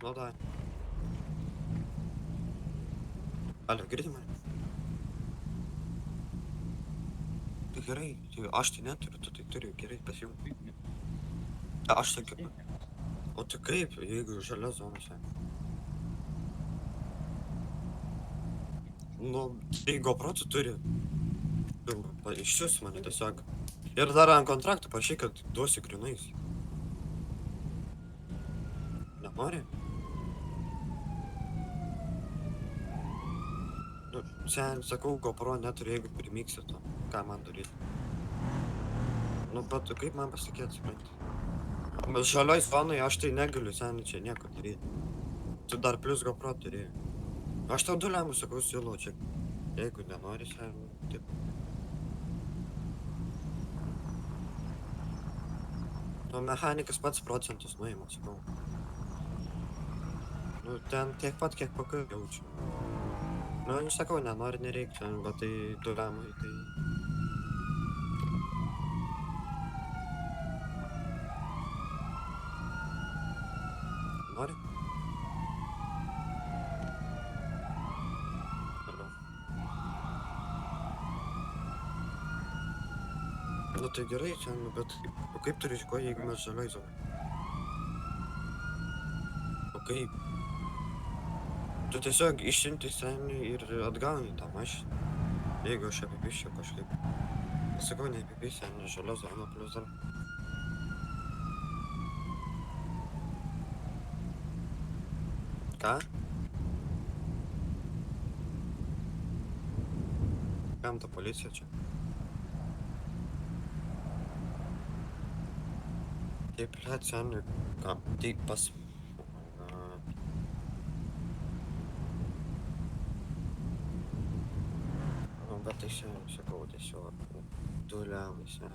Ну да. Alio, girdi mane? Tai gerai, tai aš tai neturiu, tu tai turi, gerai, pasijung. Aš sakiau, o tai kaip, jeigu žalia zonose? Nu, tai GoPro tu turi. Išsiųs mane tiesiog. Ir dar ant kontrakto parašyk, kad duosi grinais. Nenori? Nu, sen, sakau, GoPro neturi, jeigu primyksi to. Ką man daryti? Nu, bet tu kaip man pasakėt, supranti? Žalioj zonai aš tai negaliu, sen, čia nieko daryti. Tu dar plus GoPro turi. Aš tau du lemus sakau, siūlau čia. Jeigu nenori, sen, taip. Nu, mechanikas pats procentus nuima, sakau. Nu, ten tiek pat, kiek pakau jaučiu. Nu, sakau, nenori, nereikia, bet tai du lemai, tai... Nori? Arba. Nu, tai gerai, sen, bet o kaip tu rizikuoji, jeigu mes žalioj zonai? O kaip? Tu tiesiog išsiunti senį ir atgauni tą mašiną. Jeigu aš apipiščiau kažkaip. Sakau, neapipiščiau, nes žalia zona plus dar. Ką? Kam ta policija čia? Taip, blėt, senį. Ką? Taip pas... Bet tai šiandien, sakau, tiesiog du lemai, sen.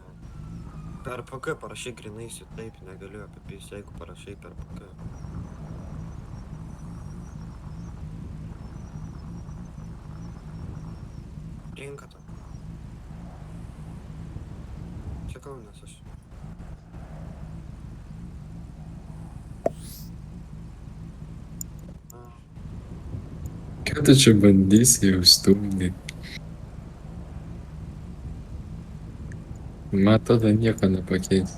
Per PK parašai grinaisi, taip, negaliu apipis, jeigu parašai per PK. Rinka to. Sakau, nes aš... Ką tu čia bandysi jau stumdyti? Man tada nieko nepakeis.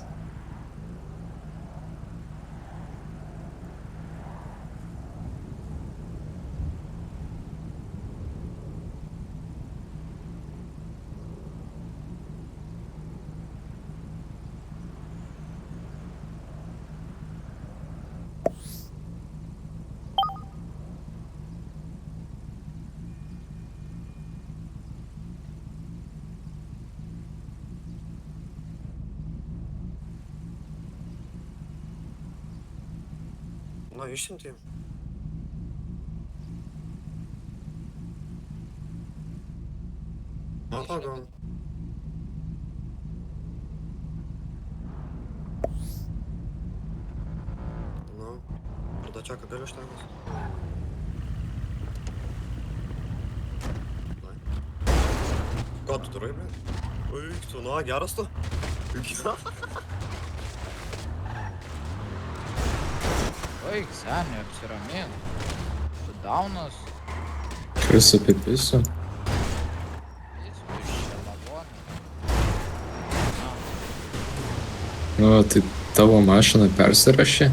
Nu, išsiunti. Nu, pagal. Nu, Bardačiaką gali štakas? Ko tu turai, blė? Ui, tu, nu, geras tu? Oi, seniai, apsiramink. Tu daunas, Kas apipisu? jis tuščia lavonė. Nu, tai tavo mašina persirašė?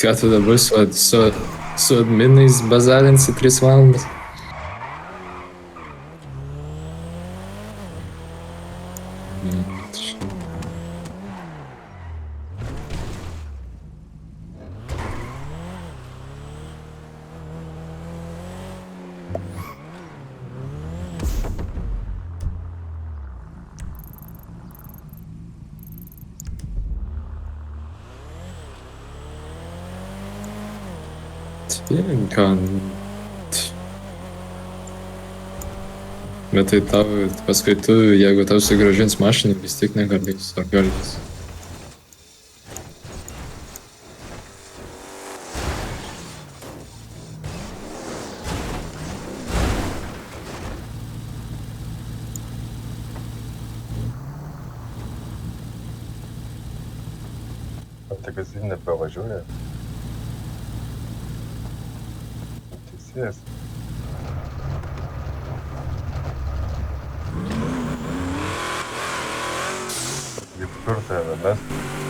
Ką tu dabar su adminais bazarinsi 3 valandas? Ką? Bet tai tau, paskui tu, jeigu tau sugrąžins mašiną, vis tiek negalės, ar galės? O tai kas jį nebevažiuoja? Teisėjas. Kaip kur tave mes?